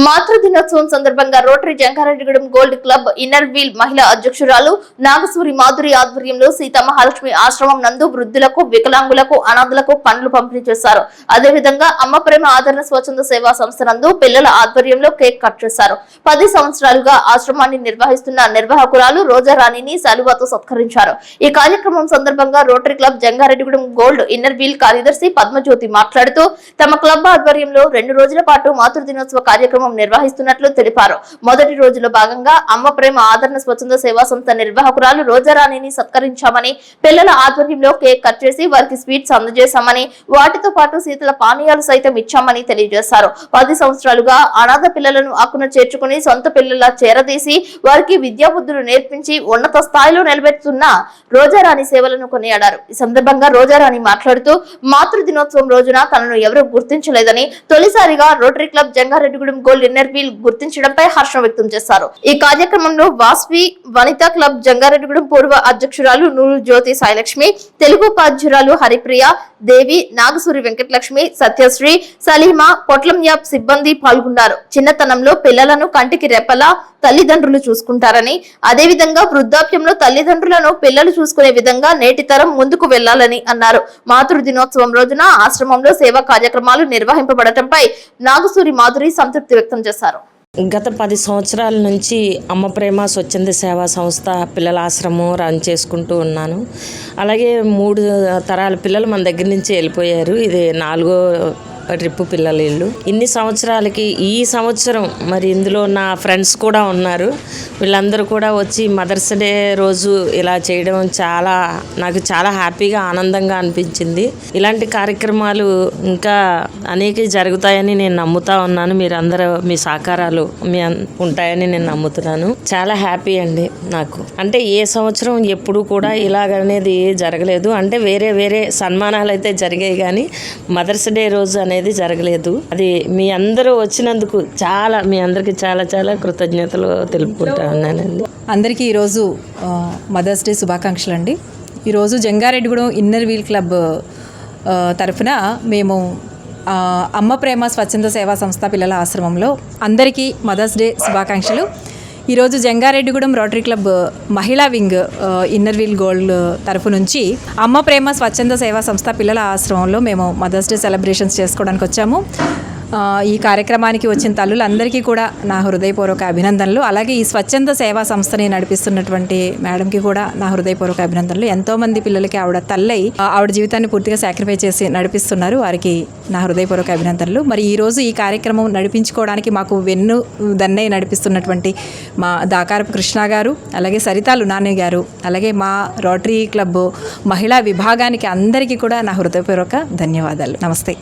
మాతృ దినోత్సవం సందర్భంగా Rotary Jangareddygudem gold club inner wheel మహిళా అధ్యక్షురాలు నాగసూరి మాధురి ఆధ్వర్యంలో సీతమహాలక్ష్మి ఆశ్రమం నందు వృద్ధులకు, వికలాంగులకు, అనాథులకు పండ్లు పంపిణీ చేశారు. అదేవిధంగా అమ్మ ప్రేమ ఆదరణ స్వచ్ఛంద సేవా సంస్థ నందు పిల్లల ఆధ్వర్యంలో కేక్ కట్ చేశారు. 10 సంవత్సరాలుగా ఆశ్రమాన్ని నిర్వహిస్తున్న నిర్వాహకురాలు రోజారాణిని శాలువాతో సత్కరించారు. ఈ కార్యక్రమం సందర్భంగా Rotary club Jangareddygudem gold inner wheel కార్యదర్శి పద్మజ్యోతి మాట్లాడుతూ తమ క్లబ్ ఆధ్వర్యంలో 2 రోజుల పాటు మాతృ దినోత్సవ కార్యక్రమం నిర్వహిస్తున్నట్లు తెలిపారు. మొదటి రోజులో భాగంగా అమ్మ ప్రేమ ఆదరణ స్వచ్ఛంద సేవా సంస్థ నిర్వాహకురాలు రోజారాణిని సత్కరించామని, పిల్లల ఆధ్వర్యంలో కేక్ కట్ చేసి వారికి స్వీట్స్ అందజేశామని, వాటితో పాటు శీతల పానీయాలు సైతం ఇచ్చామని తెలియజేశారు. 10 సంవత్సరాలుగా అనాథ పిల్లలను ఆకున చేర్చుకుని సొంత పిల్లల చేరదీసి వారికి విద్యాబుద్ధులు నేర్పించి ఉన్నత స్థాయిలో నిలబెడుతున్న రోజారాణి సేవలను కొనియాడారు. ఈ సందర్భంగా రోజారాణి మాట్లాడుతూ మాతృ దినోత్సవం రోజున తనను ఎవరూ గుర్తించలేదని, తొలిసారిగా rotary club Jangareddygudem gold inner wheel గుర్తించడంపై హర్షం వ్యక్తం చేశారు. ఈ కార్యక్రమంలో వాస్వి వనితా క్లబ్ జంగారెడ్డిగూడెం పూర్వ అధ్యక్షురాలు నూరు జ్యోతి సాయిలక్ష్మి, తెలుగు ఉపాధ్యురాలు హరిప్రియ దేవి, నాగసూరి వెంకటలక్ష్మి, సత్యశ్రీ, సలీమా, పొట్లం యాప్ సిబ్బంది పాల్గొన్నారు. చిన్నతనంలో పిల్లలను కంటికి రెప్పలా తల్లిదండ్రులు చూసుకుంటారని, అదేవిధంగా వృద్ధాప్యంలో తల్లిదండ్రులను పిల్లలు చూసుకునే విధంగా నేటి తరం ముందుకు వెళ్లాలని అన్నారు. మాతృ దినోత్సవం రోజున ఆశ్రమంలో సేవా కార్యక్రమాలు నిర్వహింపబడటంపై నాగసూరి మాధురి సంతృప్తి వ్యక్తం చేశారు. గత 10 సంవత్సరాల నుంచి అమ్మ ప్రేమ స్వచ్ఛంద సేవా సంస్థ పిల్లల ఆశ్రమం రన్ చేసుకుంటూ ఉన్నాను. అలాగే 3 తరాల పిల్లలు మన దగ్గర నుంచి వెళ్ళిపోయారు. ఇది 4వ ట్రిప్పు పిల్లల ఇల్లు. ఇన్ని సంవత్సరాలకి ఈ సంవత్సరం మరి ఇందులో నా ఫ్రెండ్స్ కూడా ఉన్నారు. వీళ్ళందరూ కూడా వచ్చి మదర్స్ డే రోజు ఇలా చేయడం నాకు చాలా హ్యాపీగా, ఆనందంగా అనిపించింది. ఇలాంటి కార్యక్రమాలు ఇంకా అనేక జరుగుతాయని నేను నమ్ముతా ఉన్నాను. మీరందరూ మీ సహకారాలు ఉంటాయని నేను నమ్ముతున్నాను. చాలా హ్యాపీ అండి నాకు. అంటే ఏ సంవత్సరం ఎప్పుడు కూడా ఇలాగనేది జరగలేదు. అంటే వేరే సన్మానాలు అయితే జరిగాయి కానీ మదర్స్ డే రోజు అనేది జరగలేదు. అది మీ అందరూ వచ్చినందుకు మీ అందరికి చాలా కృతజ్ఞతలు తెలుపుకుంటానండి. అందరికీ ఈరోజు మదర్స్ డే శుభాకాంక్షలు అండి. ఈరోజు జంగారెడ్డిగూడెం ఇన్నర్ వీల్ క్లబ్ తరఫున మేము అమ్మ ప్రేమ స్వచ్ఛంద సేవా సంస్థ పిల్లల ఆశ్రమంలో అందరికీ మదర్స్ డే శుభాకాంక్షలు. ఈరోజు జంగారెడ్డిగూడెం రోటరీ క్లబ్ మహిళా వింగ్ ఇన్నర్ వీల్ గోల్డ్ తరఫు నుంచి అమ్మ ప్రేమ స్వచ్ఛంద సేవా సంస్థ పిల్లల ఆశ్రమంలో మేము మదర్స్ డే సెలబ్రేషన్స్ చేసుకోవడానికి వచ్చాము. ఈ కార్యక్రమానికి వచ్చిన తల్లులందరికీ కూడా నా హృదయపూర్వక అభినందనలు. అలాగే ఈ స్వచ్ఛంద సేవా సంస్థని నడిపిస్తున్నటువంటి మేడంకి కూడా నా హృదయపూర్వక అభినందనలు. ఎంతోమంది పిల్లలకి ఆవిడ తల్లై ఆవిడ జీవితాన్ని పూర్తిగా సాక్రిఫైస్ చేసి నడిపిస్తున్నారు. వారికి నా హృదయపూర్వక అభినందనలు. మరి ఈరోజు ఈ కార్యక్రమం నడిపించుకోవడానికి మాకు దన్నై నడిపిస్తున్నటువంటి మా దాకారపు కృష్ణ గారు, అలాగే సరితాలు నాని గారు, అలాగే మా రోటరీ క్లబ్ మహిళా విభాగానికి అందరికీ కూడా నా హృదయపూర్వక ధన్యవాదాలు. నమస్తే.